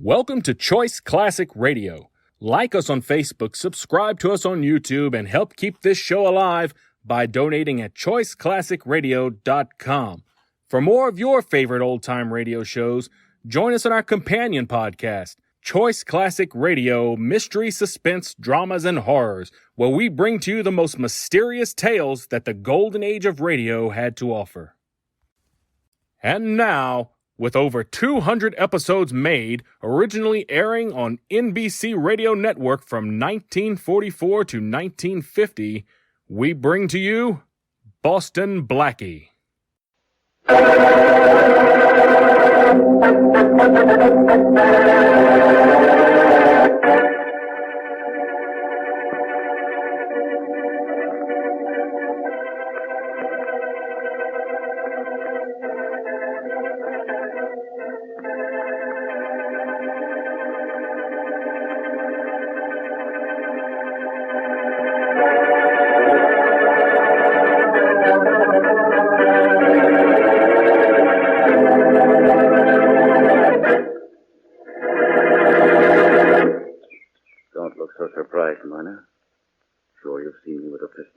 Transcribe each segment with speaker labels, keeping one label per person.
Speaker 1: Welcome to Choice Classic Radio. Like us on Facebook, subscribe to us on YouTube, and help keep this show alive by donating at choiceclassicradio.com. For more of your favorite old-time radio shows, join us on our companion podcast, Choice Classic Radio, Mystery, Suspense, Dramas, and Horrors, where we bring to you the most mysterious tales that the golden age of radio had to offer. And now, with over 200 episodes made, originally airing on NBC Radio Network from 1944 to 1950, we bring to you Boston Blackie.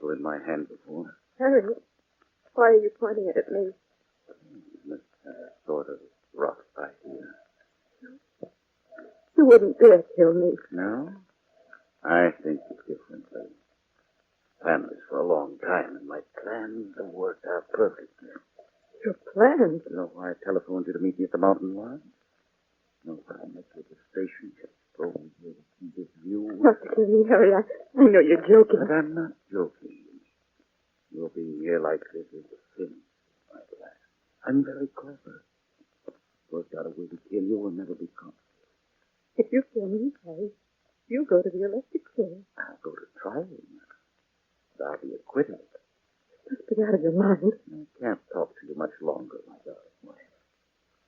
Speaker 2: In my hand before.
Speaker 3: Harry, why are you pointing it at me?
Speaker 2: Sort of rough idea.
Speaker 3: You wouldn't dare kill me.
Speaker 2: No? I think differently. Planned this for a long time, and my plans have worked out perfectly.
Speaker 3: Your plans?
Speaker 2: You know why I telephoned you to meet me at the mountain lodge? You know why I met you at the station just over here to see this view?
Speaker 3: Not to kill me, Harry. I know you're joking.
Speaker 2: But I'm not joking. Your being here like this is a sin, my lad. I'm very clever. Worked out a way to kill you will never be caught.
Speaker 3: If you kill me, Harry, you go to the electric chair.
Speaker 2: I'll go to trial. But I'll be acquitted.
Speaker 3: Just be out of your mind.
Speaker 2: I can't talk to you much longer, my darling wife.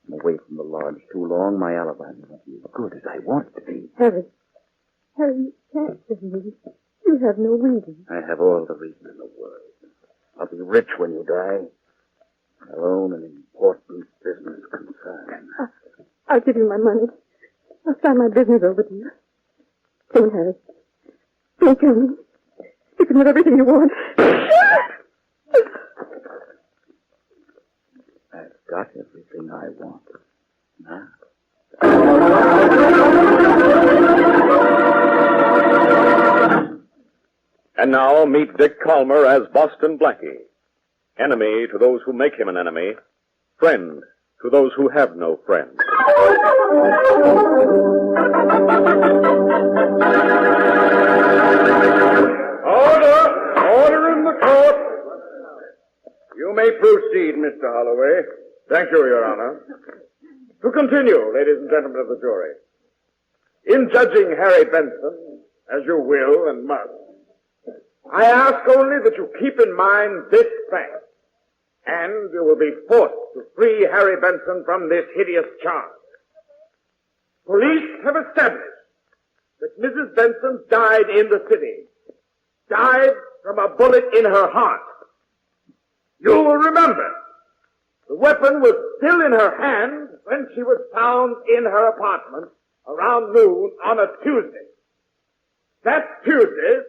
Speaker 2: I'm away from the lodge too long. My alibi may not be as good as I want it to be.
Speaker 3: Harry, you can't kill me. You have no reason.
Speaker 2: I have all the reason in the world. I'll be rich when you die. I'll own an important business concern.
Speaker 3: I'll give you my money. I'll sign my business over to you. Don't, Harry. Don't kill me. You can have everything you want.
Speaker 2: I've got everything I want. Now.
Speaker 4: And now meet Dick Calmer as Boston Blackie. Enemy to those who make him an enemy. Friend to those who have no friend.
Speaker 5: Order! Order in the court! You may proceed, Mr. Holloway. Thank you, Your Honor. To continue, ladies and gentlemen of the jury. In judging Harry Benson, as you will and must, I ask only that you keep in mind this fact, and you will be forced to free Harry Benson from this hideous charge. Police have established that Mrs. Benson died in the city, died from a bullet in her heart. You will remember, the weapon was still in her hand when she was found in her apartment around noon on a Tuesday. That Tuesday,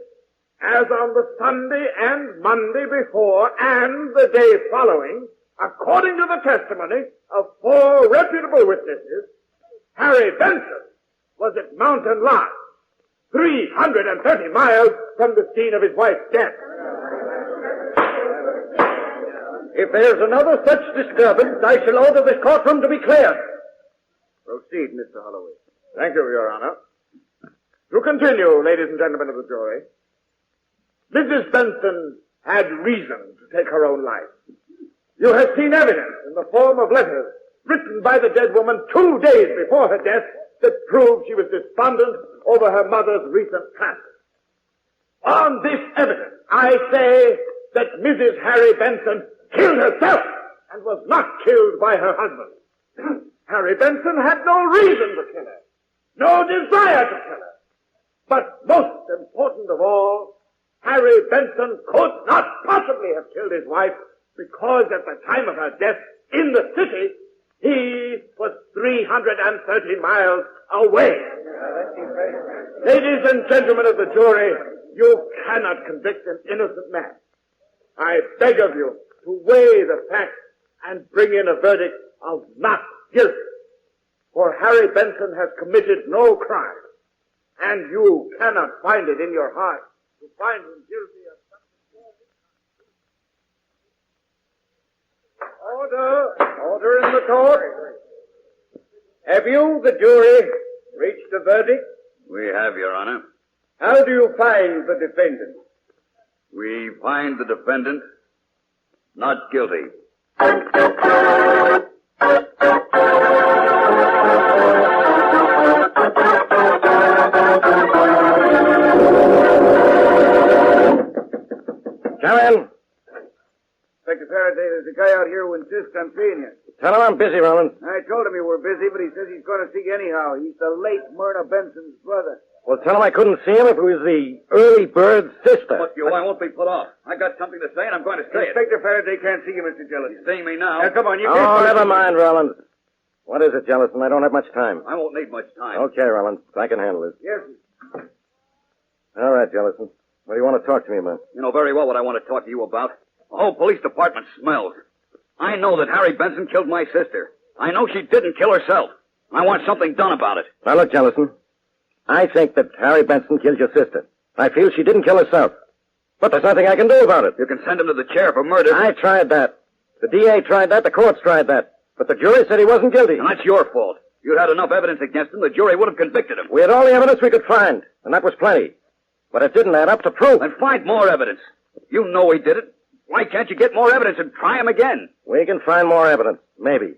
Speaker 5: as on the Sunday and Monday before and the day following, according to the testimony of 4 reputable witnesses, Harry Benson was at Mountain Lodge, 330 miles from the scene of his wife's death.
Speaker 6: If there's another such disturbance, I shall order this courtroom to be cleared.
Speaker 5: Proceed, Mr. Holloway. Thank you, Your Honor. To continue, ladies and gentlemen of the jury, Mrs. Benson had reason to take her own life. You have seen evidence in the form of letters written by the dead woman 2 days before her death that proved she was despondent over her mother's recent passing. On this evidence, I say that Mrs. Harry Benson killed herself and was not killed by her husband. Harry Benson had no reason to kill her, no desire to kill her. But most important of all, Harry Benson could not possibly have killed his wife because at the time of her death in the city,
Speaker 2: He was 330 miles away. Ladies and gentlemen of the jury, you cannot convict an innocent man. I beg of you to weigh the facts and bring in a verdict of not guilty. For Harry Benson has committed no crime, and you cannot find it in your heart to find him guilty of something.
Speaker 5: Order in the court. Have you, the jury, reached a verdict?
Speaker 6: We have, Your Honor.
Speaker 5: How do you find the defendant?
Speaker 6: We find the defendant not guilty.
Speaker 5: Come in. Inspector Faraday, there's a guy out here who insists on seeing you.
Speaker 2: Tell him I'm busy, Rollins.
Speaker 5: I told him you were busy, but he says he's going to see you anyhow. He's the late Myrna Benson's brother.
Speaker 2: Well, tell him I couldn't see him if it was the early bird's sister.
Speaker 6: Look, I won't be put off. I got something to say, and I'm going to say it.
Speaker 5: Inspector Faraday can't see you, Mr. Jellison.
Speaker 6: He's seeing me now.
Speaker 5: Now, come on, you
Speaker 2: Oh,
Speaker 5: can't...
Speaker 2: never mind, Rollins. What is it, Jellison? I don't have much time.
Speaker 6: I won't need much time.
Speaker 2: Okay, Rollins. I can handle this.
Speaker 5: Yes.
Speaker 2: All right, Jellison. What do you want to talk to me about?
Speaker 6: You know very well what I want to talk to you about. The whole police department smells. I know that Harry Benson killed my sister. I know she didn't kill herself. I want something done about it.
Speaker 2: Now, look, Jellison. I think that Harry Benson killed your sister. I feel she didn't kill herself. But there's nothing I can do about it.
Speaker 6: You can send him to the chair for murder.
Speaker 2: I tried that. The DA tried that. The courts tried that. But the jury said he wasn't guilty.
Speaker 6: And that's your fault. If you'd had enough evidence against him, the jury would have convicted him.
Speaker 2: We had all the evidence we could find, and that was plenty. But it didn't add up to proof.
Speaker 6: Then find more evidence. You know he did it. Why can't you get more evidence and try him again?
Speaker 2: We can find more evidence, maybe.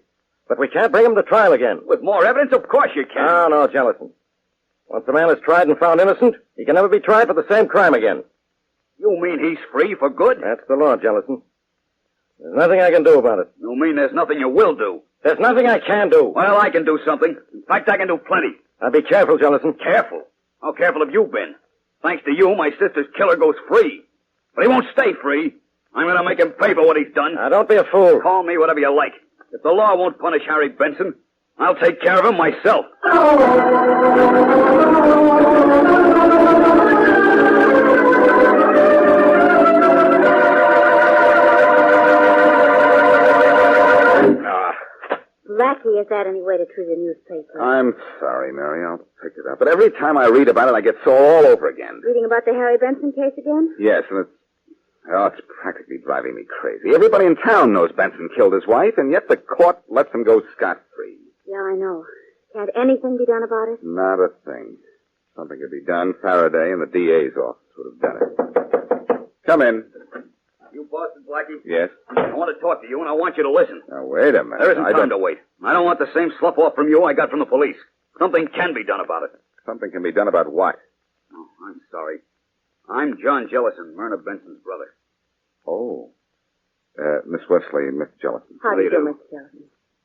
Speaker 2: But we can't bring him to trial again.
Speaker 6: With more evidence? Of course you can.
Speaker 2: No, Jellison. Once a man is tried and found innocent, he can never be tried for the same crime again.
Speaker 6: You mean he's free for good?
Speaker 2: That's the law, Jellison. There's nothing I can do about it.
Speaker 6: You mean there's nothing you will do?
Speaker 2: There's nothing I can do.
Speaker 6: Well, I can do something. In fact, I can do plenty.
Speaker 2: Now be careful, Jellison.
Speaker 6: Careful? How careful have you been? Thanks to you, my sister's killer goes free. But he won't stay free. I'm going to make him pay for what he's done.
Speaker 2: Now, don't be a fool.
Speaker 6: Call me whatever you like. If the law won't punish Harry Benson, I'll take care of him myself.
Speaker 3: Blackie, is that any way to treat a newspaper?
Speaker 5: I'm sorry, Mary. I'll pick it up. But every time I read about it, I get sore all over again.
Speaker 3: Reading about the Harry Benson case again?
Speaker 5: Yes, and it's practically driving me crazy. Everybody in town knows Benson killed his wife, and yet the court lets him go scot-free.
Speaker 3: Yeah, I know. Can't anything be done about it?
Speaker 5: Not a thing. Something could be done. Faraday and the DA's office would have done it. Come in.
Speaker 6: You Boston, Blackie?
Speaker 5: Yes?
Speaker 6: I want to talk to you, and I want you to listen.
Speaker 5: Now, wait a minute.
Speaker 6: There isn't time to wait. I don't want the same slough-off from you I got from the police. Something can be done about it.
Speaker 5: Something can be done about what?
Speaker 6: Oh, I'm sorry. I'm John Jellison, Myrna Benson's brother.
Speaker 5: Oh. Miss Wesley and Miss Jellison.
Speaker 3: How do you do, Mr. Jellison?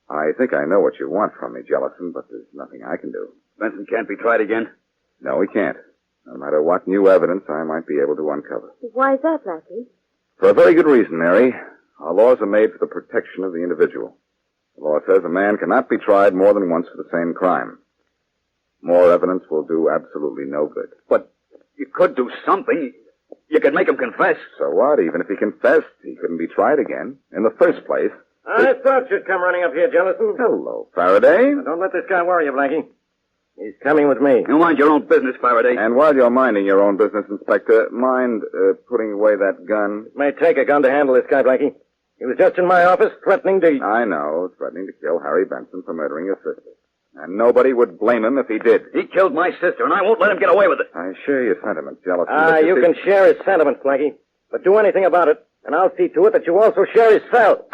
Speaker 5: I think I know what you want from me, Jellison, but there's nothing I can do.
Speaker 6: Benson can't be tried again?
Speaker 5: No, he can't. No matter what new evidence I might be able to uncover.
Speaker 3: Why is that, Blackie?
Speaker 5: For a very good reason, Mary. Our laws are made for the protection of the individual. The law says a man cannot be tried more than once for the same crime. More evidence will do absolutely no good.
Speaker 6: But you could do something. You could make him confess.
Speaker 5: So what? Even if he confessed, he couldn't be tried again. In the first place...
Speaker 2: I thought you'd come running up here, Jellison.
Speaker 5: Hello, Faraday.
Speaker 2: Now, don't let this guy worry you, Blackie. He's coming with me.
Speaker 6: You mind your own business, Faraday.
Speaker 5: And while you're minding your own business, Inspector, mind putting away that gun?
Speaker 2: It may take a gun to handle this guy, Blackie. He was just in my office threatening to...
Speaker 5: I know, threatening to kill Harry Benson for murdering his sister. And nobody would blame him if he did.
Speaker 6: He killed my sister, and I won't let him get away with it.
Speaker 5: I share your sentiments, Jellison.
Speaker 2: You can share his sentiments, Blackie. But do anything about it, and I'll see to it that you also share his cell.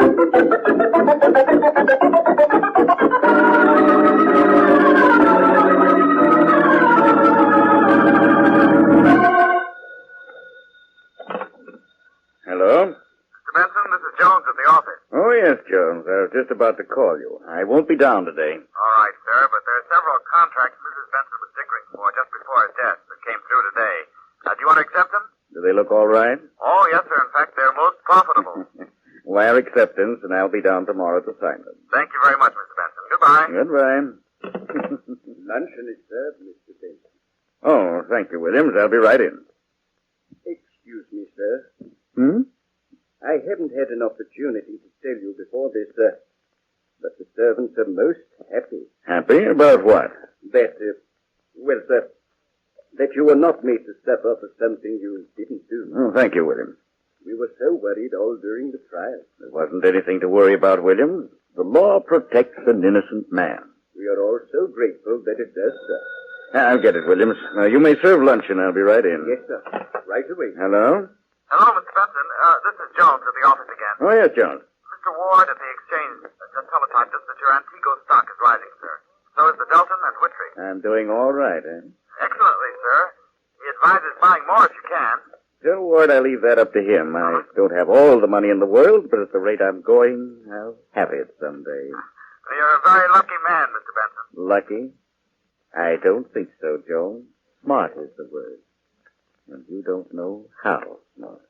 Speaker 5: Hello?
Speaker 7: Mr. Benson, this is Jones at the office.
Speaker 5: Oh, yes, Jones. I was just about to call you. I won't be down today.
Speaker 7: All right, sir, but there are several contracts Mrs. Benson was diggering for just before her death that came through today. Do you want to accept them?
Speaker 5: Do they look all right?
Speaker 7: Oh, yes, sir. In fact, they're most profitable.
Speaker 5: Wire acceptance, and I'll be down tomorrow to sign them.
Speaker 7: Thank you very much, Mr. Benson.
Speaker 5: Goodbye. Luncheon is served, Mr. Benson. Oh, thank you, Williams. I'll be right in.
Speaker 8: Excuse me, sir.
Speaker 5: Hmm?
Speaker 8: I haven't had an opportunity to tell you before this, but the servants are most happy.
Speaker 5: Happy about what?
Speaker 8: That, well, sir, that you were not made to suffer for something you didn't do.
Speaker 5: Oh, thank you, Williams.
Speaker 8: We were so worried all during the trial.
Speaker 5: There wasn't anything to worry about, Williams. The law protects an innocent man.
Speaker 8: We are all so grateful that it does, sir.
Speaker 5: I'll get it, Williams. Now, you may serve luncheon. I'll be right in.
Speaker 8: Yes, sir. Right away.
Speaker 5: Hello?
Speaker 7: Hello, Mr. Benson. This is Jones at the office again.
Speaker 5: Oh, yes, Jones.
Speaker 7: Mr. Ward at the exchange just teletyped us that your Antigo stock is rising, sir. So is the Delton and Whittree.
Speaker 5: I'm doing all right, eh?
Speaker 7: Excellently, sir. He advises buying more if you can.
Speaker 5: Tell Ward I leave that up to him. I don't have all the money in the world, but at the rate I'm going, I'll have it someday.
Speaker 7: You're a very lucky man, Mr. Benson.
Speaker 5: Lucky? I don't think so, Jones. Smart is the word. And you don't know how smart.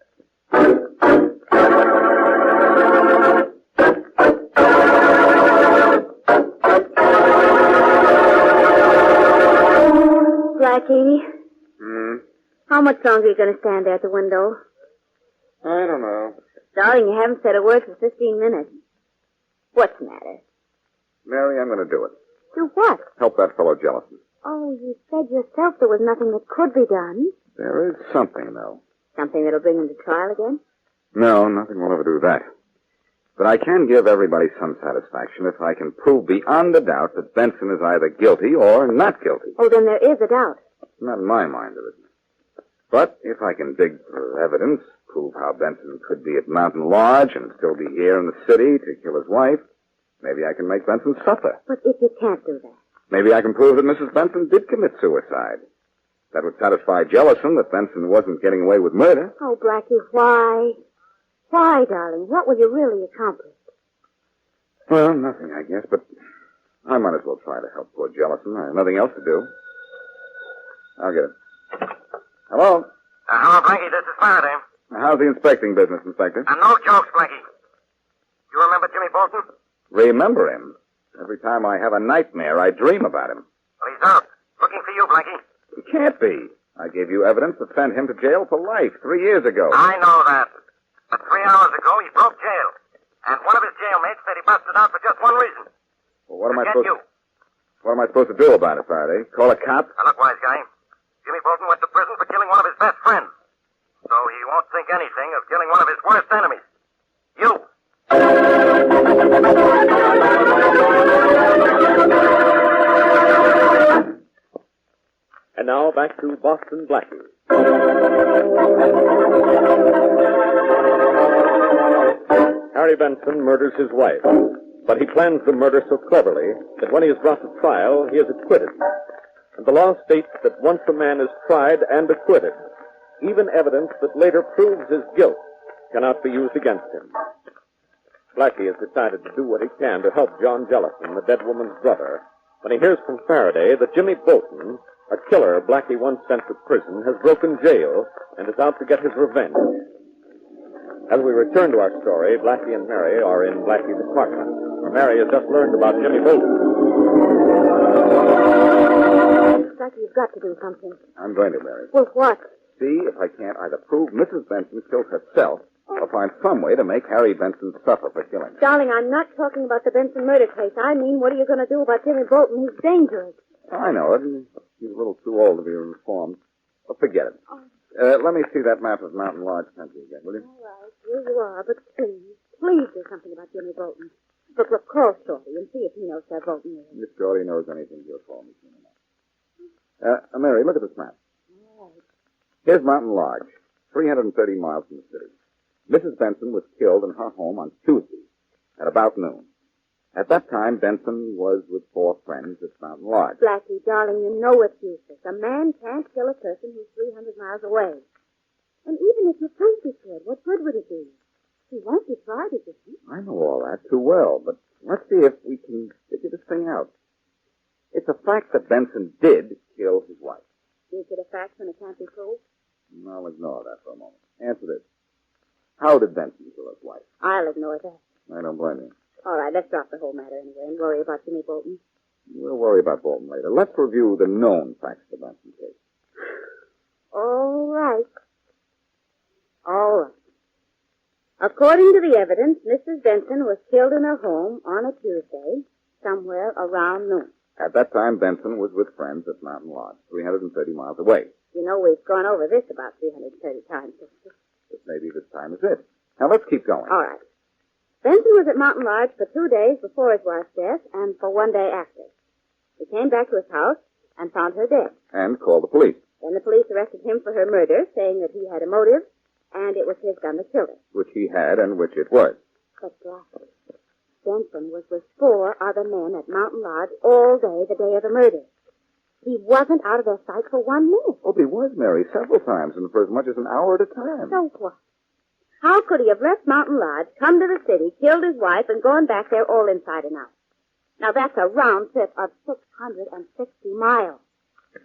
Speaker 3: Blackie,
Speaker 9: How much longer are you going to stand there at the window?
Speaker 5: I don't know.
Speaker 9: Darling, you haven't said a word for 15 minutes. What's the matter?
Speaker 5: Mary, I'm going to do it.
Speaker 9: Do what?
Speaker 5: Help that fellow Jellison.
Speaker 9: Oh, you said yourself there was nothing that could be done.
Speaker 5: There is something, though.
Speaker 9: Something that'll bring him to trial again?
Speaker 5: No, nothing will ever do that. But I can give everybody some satisfaction if I can prove beyond a doubt that Benson is either guilty or not guilty.
Speaker 9: Oh, then there is a doubt.
Speaker 5: Not in my mind, there isn't. But if I can dig for evidence, prove how Benson could be at Mountain Lodge and still be here in the city to kill his wife, maybe I can make Benson suffer.
Speaker 9: But if you can't do that?
Speaker 5: Maybe I can prove that Mrs. Benson did commit suicide. That would satisfy Jellison that Benson wasn't getting away with murder.
Speaker 9: Oh, Blackie, why? Why, darling? What will you really accomplish?
Speaker 5: Well, nothing, I guess, but I might as well try to help poor Jellison. I have nothing else to do. I'll get it. Hello?
Speaker 7: Hello, Blackie. This is Faraday.
Speaker 5: How's the inspecting business, Inspector?
Speaker 7: No jokes, Blackie. You remember Jimmy Bolton?
Speaker 5: Remember him? Every time I have a nightmare, I dream about him.
Speaker 7: Well, he's out. Looking for you, Blackie.
Speaker 5: He can't be. I gave you evidence that sent him to jail for life 3 years ago.
Speaker 7: I know that. But 3 hours ago, he broke jail. And one of his jailmates said he busted out for just one reason.
Speaker 5: Well, what am I
Speaker 7: Get
Speaker 5: supposed
Speaker 7: you.
Speaker 5: What am I supposed to do about it, Faraday? Call a cop?
Speaker 7: Now, look, wise guy. Jimmy Bolton went to prison for killing one of his best friends. So he won't think anything of killing one of his worst enemies. You.
Speaker 4: And now back to Boston Blackie. Harry Benson murders his wife, but he plans the murder so cleverly that when he is brought to trial, he is acquitted. And the law states that once a man is tried and acquitted, even evidence that later proves his guilt cannot be used against him. Blackie has decided to do what he can to help John Jellison, the dead woman's brother, when he hears from Faraday that Jimmy Bolton, a killer Blackie once sent to prison, has broken jail and is out to get his revenge. As we return to our story, Blackie and Mary are in Blackie's apartment, where Mary has just learned about Jimmy Bolton.
Speaker 9: Blackie, you've got to do something.
Speaker 5: I'm going to, Mary.
Speaker 9: Well, what?
Speaker 5: See if I can't either prove Mrs. Benson killed herself or find some way to make Harry Benson suffer for killing.
Speaker 9: Darling, I'm not talking about the Benson murder case. I mean, what are you going to do about Jimmy Bolton? He's dangerous.
Speaker 5: I know it. He's a little too old to be reformed. But forget it. Let me see that map of Mountain Lodge country again, will you?
Speaker 9: All right, here you are, but please do something about Jimmy Bolton. Look, call Shorty and see if he knows where Bolton is.
Speaker 5: If Shorty knows anything, he'll call me soon enough. Mary, look at this map.
Speaker 9: All right.
Speaker 5: Here's Mountain Lodge, 330 miles from the city. Mrs. Benson was killed in her home on Tuesday at about noon. At that time, Benson was with 4 friends at Mountain Lodge.
Speaker 9: Blackie, darling, you know it's useless. A man can't kill a person who's 300 miles away. And even if you think he could, what good would it do? He won't be tried again.
Speaker 5: I know all that too well, but let's see if we can figure this thing out. It's a fact that Benson did kill his wife.
Speaker 9: Is it a fact when it can't be proved?
Speaker 5: I'll ignore that for a moment. Answer this. How did Benson kill his wife?
Speaker 9: I'll ignore that.
Speaker 5: I don't blame you.
Speaker 9: All right, let's drop the whole matter anyway and worry about Jimmy Bolton.
Speaker 5: We'll worry about Bolton later. Let's review the known facts of the Benson case.
Speaker 9: All right. All right. According to the evidence, Mrs. Benson was killed in her home on a Tuesday, somewhere around noon.
Speaker 5: At that time, Benson was with friends at Mountain Lodge, 330 miles away.
Speaker 9: You know, we've gone over this about 330 times.
Speaker 5: But maybe this time is it. Now, let's keep going.
Speaker 9: All right. Benson was at Mountain Lodge for 2 days before his wife's death and for 1 day after. He came back to his house and found her dead.
Speaker 5: And called the police.
Speaker 9: Then the police arrested him for her murder, saying that he had a motive, and it was his gun that killed her.
Speaker 5: Which he had and which it was.
Speaker 9: But Blackie, Benson was with 4 other men at Mountain Lodge all day the day of the murder. He wasn't out of their sight for 1 minute.
Speaker 5: Oh, he was, Mary, several times, and for as much as an hour at a time.
Speaker 9: So what? How could he have left Mountain Lodge, come to the city, killed his wife, and gone back there all inside and out? Now, that's a round trip of 660 miles.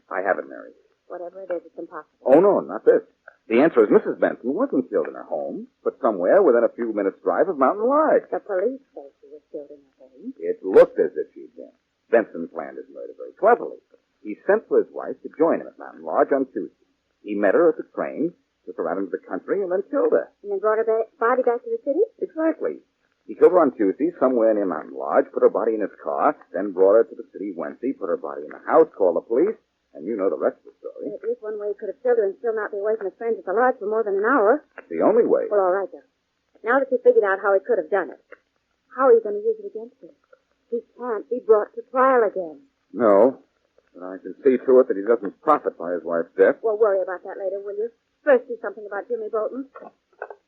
Speaker 5: I have it, Mary.
Speaker 9: Whatever it is, it's impossible.
Speaker 5: Oh, no, not this. The answer is Mrs. Benson wasn't killed in her home, but somewhere within a few minutes' drive of Mountain Lodge.
Speaker 9: The police say she was killed in her home.
Speaker 5: It looked as if she'd been. Benson planned his murder very cleverly. He sent for his wife to join him at Mountain Lodge on Tuesday. He met her at the train, took her out into the country, and then killed her.
Speaker 9: And then brought her body back to the city?
Speaker 5: Exactly. He killed her on Tuesday, somewhere near Mountain Lodge, put her body in his car, then brought her to the city Wednesday, put her body in the house, called the police, and you know the rest of the story.
Speaker 9: At least one way he could have killed her and still not be away from his friends at the lodge for more than an hour.
Speaker 5: It's the only way.
Speaker 9: Well, all right, then. Now that you've figured out how he could have done it, how are you going to use it against him? He can't be brought to trial again.
Speaker 5: No, but I can see to it that he doesn't profit by his wife's death.
Speaker 9: We'll worry about that later, will you? First, do something about Jimmy Bolton.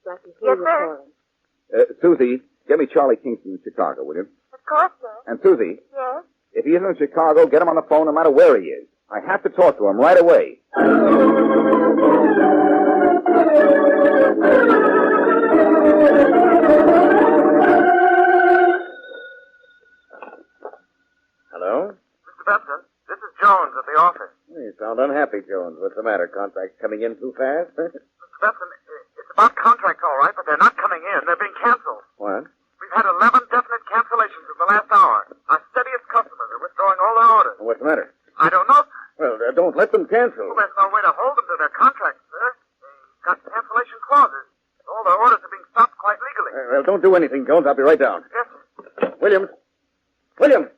Speaker 9: Blackie, who
Speaker 3: Yes,
Speaker 9: are you
Speaker 3: sir.
Speaker 9: calling?
Speaker 5: Susie, get me Charlie Kingston in Chicago, will you?
Speaker 3: Of course, sir.
Speaker 5: And Susie,
Speaker 3: Yes?
Speaker 5: if he isn't in Chicago, get him on the phone no matter where he is. I have to talk to him right away.
Speaker 2: Hello?
Speaker 7: Mr. Benson, this is Jones at the office.
Speaker 2: You sound unhappy, Jones. What's the matter? Contracts coming in too fast?
Speaker 7: Mr. Benson, it's about contracts, all right, but they're not coming in. They're being canceled.
Speaker 2: What?
Speaker 7: We've had 11 definite cancellations in the last hour. Our steadiest customers are withdrawing all their orders.
Speaker 2: What's the matter?
Speaker 7: I don't know, sir.
Speaker 2: Well, don't let them cancel.
Speaker 7: Well, there's no way to hold them to their contracts, sir. They've got cancellation clauses. All their orders are being stopped quite legally.
Speaker 2: Well, don't do anything, Jones. I'll be right down.
Speaker 7: Yes, sir.
Speaker 2: Williams! Williams!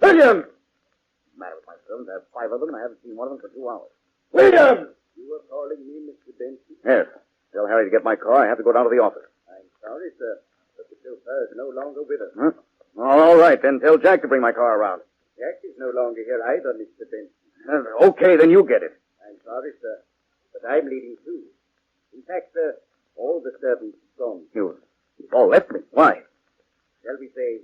Speaker 2: Williams! What's the matter with my servants? I have 5 of them. I haven't seen one of them for 2 hours. Williams!
Speaker 8: You were calling me, Mr. Benson?
Speaker 2: Yes. Tell Harry to get my car. I have to go down to the office.
Speaker 8: I'm sorry, sir, but the chauffeur is no longer with us.
Speaker 2: Huh? All right, then tell Jack to bring my car around.
Speaker 8: Jack is no longer here either, Mr. Benson.
Speaker 2: Okay, then you get it.
Speaker 8: I'm sorry, sir, but I'm leaving too. In fact, sir, all the servants have gone.
Speaker 2: You all left me. Why?
Speaker 8: Shall we say,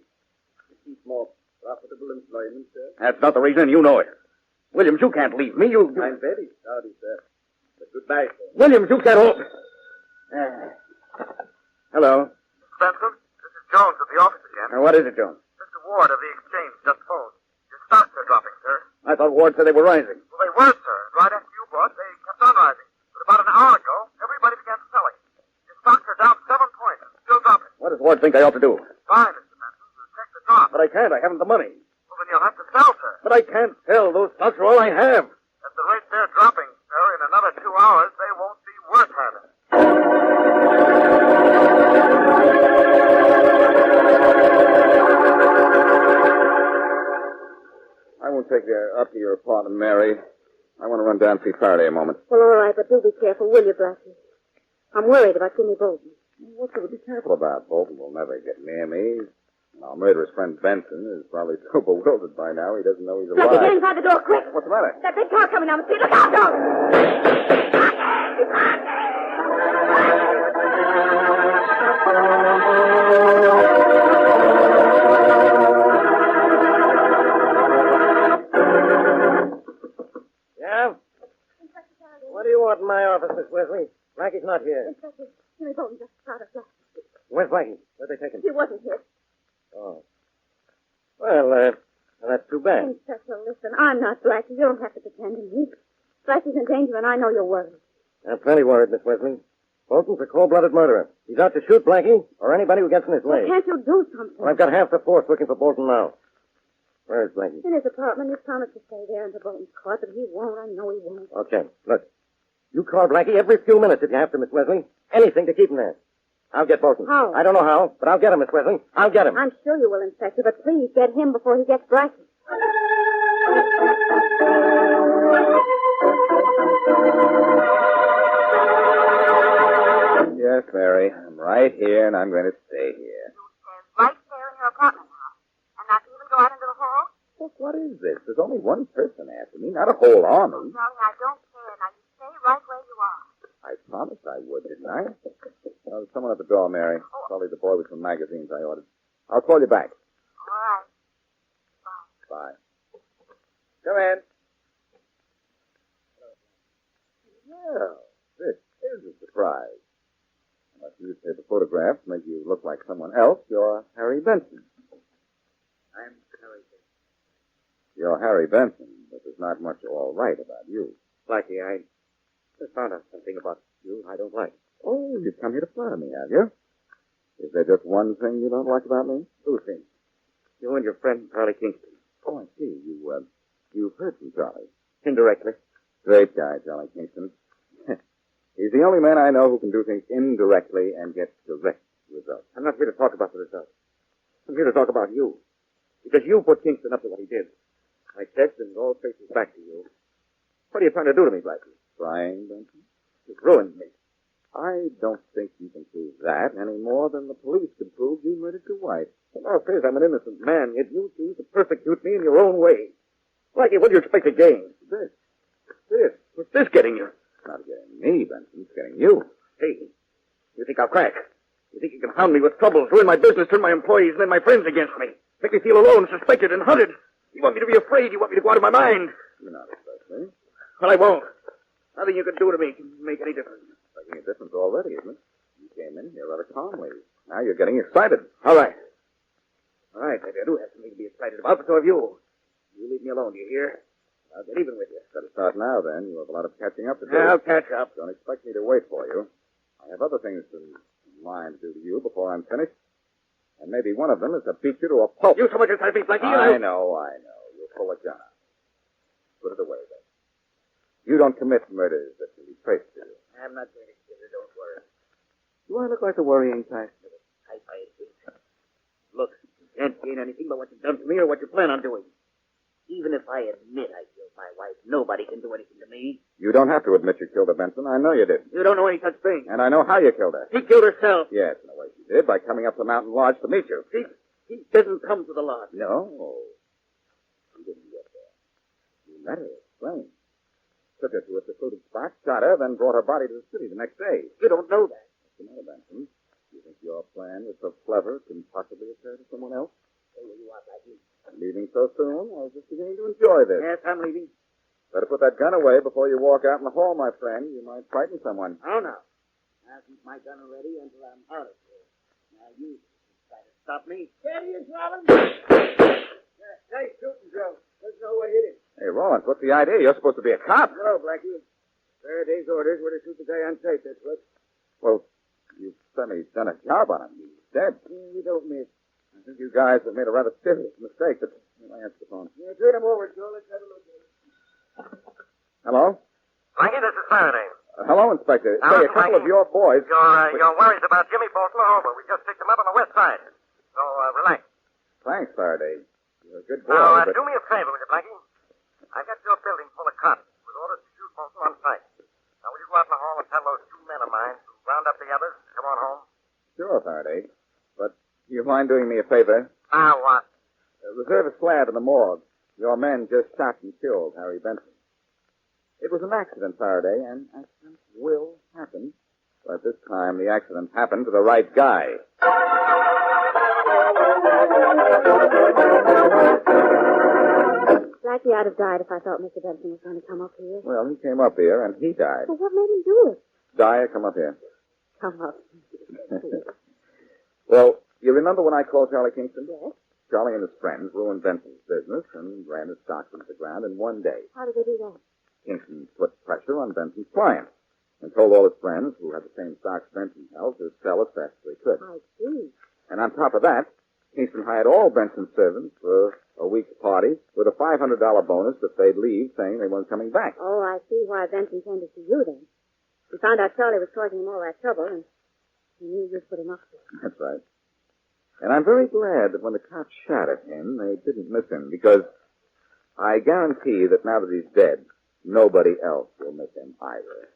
Speaker 8: to keep more profitable employment, sir?
Speaker 2: That's not the reason, and you know it. Williams, you can't leave me. You...
Speaker 8: I'm very sorry, sir. But goodbye, sir.
Speaker 2: Williams, you can't hold... Hello.
Speaker 7: Benson, this is Jones at the office again.
Speaker 2: What is it, Jones?
Speaker 7: Mr. Ward of the exchange just phoned. Your stocks are dropping, sir.
Speaker 2: I thought Ward said they were rising.
Speaker 7: Well, they were, sir. Right after you bought, they kept on rising. But about an hour ago, everybody began selling. Your stocks are down 7 points. Still dropping.
Speaker 2: What does Ward think I ought to do?
Speaker 7: Fine, Mr. Benson. You take the drop.
Speaker 2: But I can't. I haven't the money.
Speaker 7: Well, then you'll have to sell, sir.
Speaker 2: But I can't sell. Those stocks are all I have.
Speaker 7: At the rate they're dropping, sir, in another 2 hours, they won't be worth having.
Speaker 5: I won't take you up to your apartment, Mary. I want to run down and see Faraday a moment.
Speaker 9: Well, all right, but do be careful, will you, Blackie? I'm worried about Jimmy Bolton.
Speaker 5: What should we be careful about? Bolton will never get near me. And our murderous friend Benson is probably so bewildered by now he doesn't know he's alive.
Speaker 9: Blackie, get inside the door, quick!
Speaker 5: What's the matter?
Speaker 9: That big car coming down the street. Look out, Jones!
Speaker 2: Yeah? What do you want in my office, Miss Wesley? Blackie's not here.
Speaker 9: Inspector, Jimmy Bolton just shot us last week.
Speaker 2: Where's Blackie? Where'd they take him?
Speaker 9: He wasn't here.
Speaker 2: Oh. Well, that's too bad.
Speaker 9: Inspector, listen, I'm not Blackie. You don't have to pretend to me. Blackie's in danger, and I know you're worried.
Speaker 2: I'm plenty worried, Miss Wesley.
Speaker 8: Bolton's a cold-blooded murderer. He's out to shoot Blackie or anybody who gets in his way.
Speaker 9: Well, can't you do something?
Speaker 8: Well, I've got half the force looking for Bolton now. Where is Blackie?
Speaker 9: In his apartment. He promised to stay there until Bolton's caught, but he won't. I know he won't.
Speaker 8: Okay, look. You call Blackie every few minutes if you have to, Miss Wesley. Anything to keep him there. I'll get Bolton.
Speaker 9: How?
Speaker 8: I don't know how, but I'll get him, Miss Wesley. I'll get him.
Speaker 9: I'm sure you will, Inspector, but please get him before he gets Blackie.
Speaker 10: Yes, Mary. I'm right here, and I'm going to stay here.
Speaker 11: Right there in your apartment now. And not even go out into the hall?
Speaker 10: Look, what is this? There's only one person after me, not a whole army.
Speaker 11: Charlie, I don't care. Now you stay right where you are.
Speaker 10: I promised I would, didn't I? There's someone at the door, Mary. Probably the boy with some magazines I ordered. I'll call you back.
Speaker 11: All right.
Speaker 10: Bye. Come in. Well, this is a surprise. Unless newspaper photographs make you look like someone else, you're Harry Benson.
Speaker 8: I'm Harry Benson.
Speaker 10: You're Harry Benson, but there's not much all right about you.
Speaker 8: Blackie, I just found out something about you I don't like.
Speaker 10: Oh, you've come here to flatter me, have you? Is there just one thing you don't like about me?
Speaker 8: Two things. You and your friend, Charlie Kingston.
Speaker 10: Oh, I see. You've heard from Charlie.
Speaker 8: Indirectly.
Speaker 10: Great guy, Charlie Kingston. He's the only man I know who can do things indirectly and get direct results.
Speaker 8: I'm not here to talk about the results. I'm here to talk about you. Because you put Kingston up to what he did. I checked and it all traces back to you. What are you trying to do to me, Blackie?
Speaker 10: Trying, Benson?
Speaker 8: You've ruined me.
Speaker 10: I don't think you can prove that any more than the police can prove you murdered your wife.
Speaker 8: The law says I'm an innocent man, yet you choose to persecute me in your own way. Blackie, what do you expect to gain? This. What's this getting you?
Speaker 10: It's not getting me, Benson. It's getting you.
Speaker 8: Hey, you think I'll crack? You think you can hound me with troubles, ruin my business, turn my employees and then my friends against me? Make me feel alone, suspected, and hunted? You want me to be afraid? You want me to go out of my mind?
Speaker 10: You're not especially.
Speaker 8: Well, I won't. Nothing you can do to me can make any difference.
Speaker 10: Making a difference already, isn't it? You came in here rather calmly. Now you're getting excited.
Speaker 8: All right. Maybe I do have something to be excited about, but so have you. You leave me alone, do you hear? I'll get even with you.
Speaker 10: Better start now, then. You have a lot of catching up to do.
Speaker 8: I'll catch up.
Speaker 10: Don't expect me to wait for you. I have other things in line to do to you before I'm finished. And maybe one of them is to beat you to a pulp.
Speaker 8: You so much inside me, Blackie.
Speaker 10: I know. You'll pull a gun out. Put it away, then. You don't commit murders that can be traced to you.
Speaker 8: I'm not going to kill her, don't worry.
Speaker 10: Do I look like a worrying type?
Speaker 8: Look, you can't gain anything by what you've done to me or what you plan on doing. Even if I admit I killed my wife, nobody can do anything to me.
Speaker 10: You don't have to admit you killed her, Benson. I know you did.
Speaker 8: You don't know any such thing.
Speaker 10: And I know how you killed her.
Speaker 8: She killed herself.
Speaker 10: Yes, in a way she did, by coming up to Mountain Lodge to meet you.
Speaker 8: She didn't come to the lodge.
Speaker 10: No. She didn't get there. You met her, explained. Took her to a secluded spot, shot her, then brought her body to the city the next day.
Speaker 8: You don't know that.
Speaker 10: What's the matter, Benson? You think your plan was so clever it can possibly occur to someone else?
Speaker 8: Stay where you are, Blackie.
Speaker 10: Leaving so soon? I was just beginning to enjoy this.
Speaker 8: Yes, I'm leaving.
Speaker 10: Better put that gun away before you walk out in the hall, my friend. You might frighten someone.
Speaker 8: Oh, no. I'll keep my gun ready until I'm out of here. Now, you try to stop me. There he is, Rollins. Nice shooting, Joe. Doesn't know what hit him.
Speaker 10: Hey, Rollins, what's the idea? You're supposed to be a cop.
Speaker 8: Hello, Blackie. Faraday's orders were to shoot the guy on sight, that's what.
Speaker 10: Well, you've certainly done a job on him. He's dead.
Speaker 8: Yeah, we don't miss.
Speaker 10: I think you guys have made a rather serious mistake, but I answer the phone.
Speaker 8: Yeah, turn him over, Joe. Let's have a look at it.
Speaker 10: Hello?
Speaker 7: Blackie, this is Faraday.
Speaker 10: Hello, Inspector. Say, a couple of your boys...
Speaker 7: Your worries about Jimmy Bolton are over. We just picked him up on the west side. So, relax.
Speaker 10: Thanks, Faraday. You're a good boy,
Speaker 7: Now,
Speaker 10: but...
Speaker 7: do me a favor, will you, Blackie? I got your building full of cops with orders to shoot Bolton on sight. Now, will you go out in the hall and tell those two men of mine to round up the others and come on home?
Speaker 10: Sure, Faraday. But do you mind doing me a favor?
Speaker 7: What?
Speaker 10: Reserve a slab in the morgue. Your men just shot and killed Harry Benson. It was an accident, Faraday, and accidents will happen. But this time the accident happened to the right guy.
Speaker 9: Blackie, I'd have died if I thought Mr. Benson was going to come up here.
Speaker 10: Well, he came up here, and he died.
Speaker 9: Well, what made him do it?
Speaker 10: Dyer, come up here.
Speaker 9: Come up.
Speaker 10: Well, you remember when I called Charlie Kingston?
Speaker 9: Yes.
Speaker 10: Charlie and his friends ruined Benson's business and ran his stocks into the ground in one day.
Speaker 9: How did they do that?
Speaker 10: Kingston put pressure on Benson's client. and told all his friends, who had the same stocks Benson held, to sell as fast as they could.
Speaker 9: I see.
Speaker 10: And on top of that, Kingston hired all Benson's servants for a week's party with a $500 bonus if they'd leave, saying they weren't coming back.
Speaker 9: Oh, I see why Benson came to see you then. He found out Charlie was causing him all that trouble, and he knew you'd put him up to it.
Speaker 10: That's right. And I'm very glad that when the cops shot at him, they didn't miss him, because I guarantee that now that he's dead, nobody else will miss him either.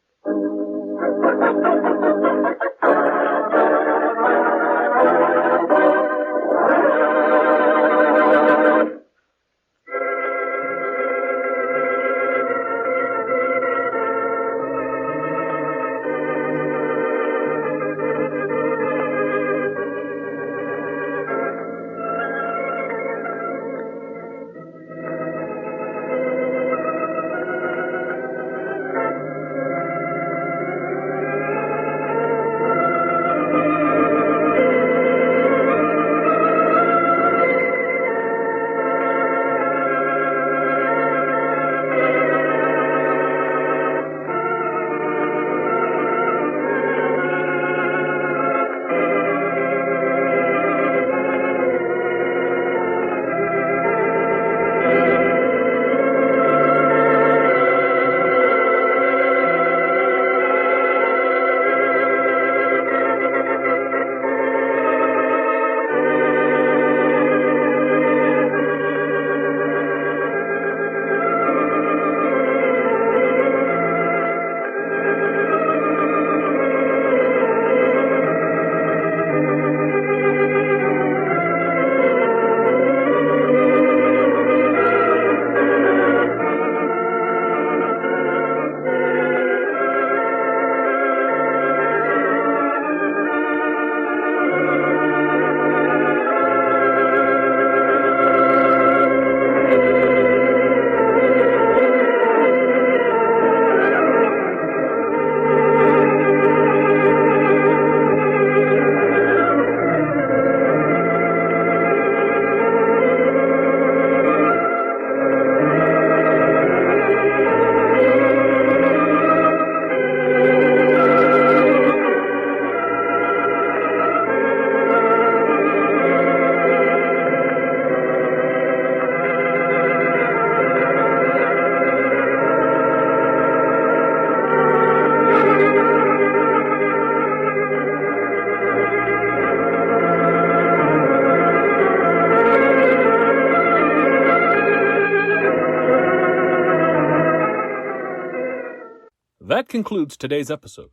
Speaker 1: That concludes today's episode.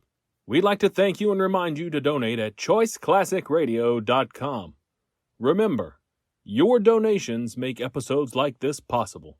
Speaker 1: We'd like to thank you and remind you to donate at choiceclassicradio.com. Remember, your donations make episodes like this possible.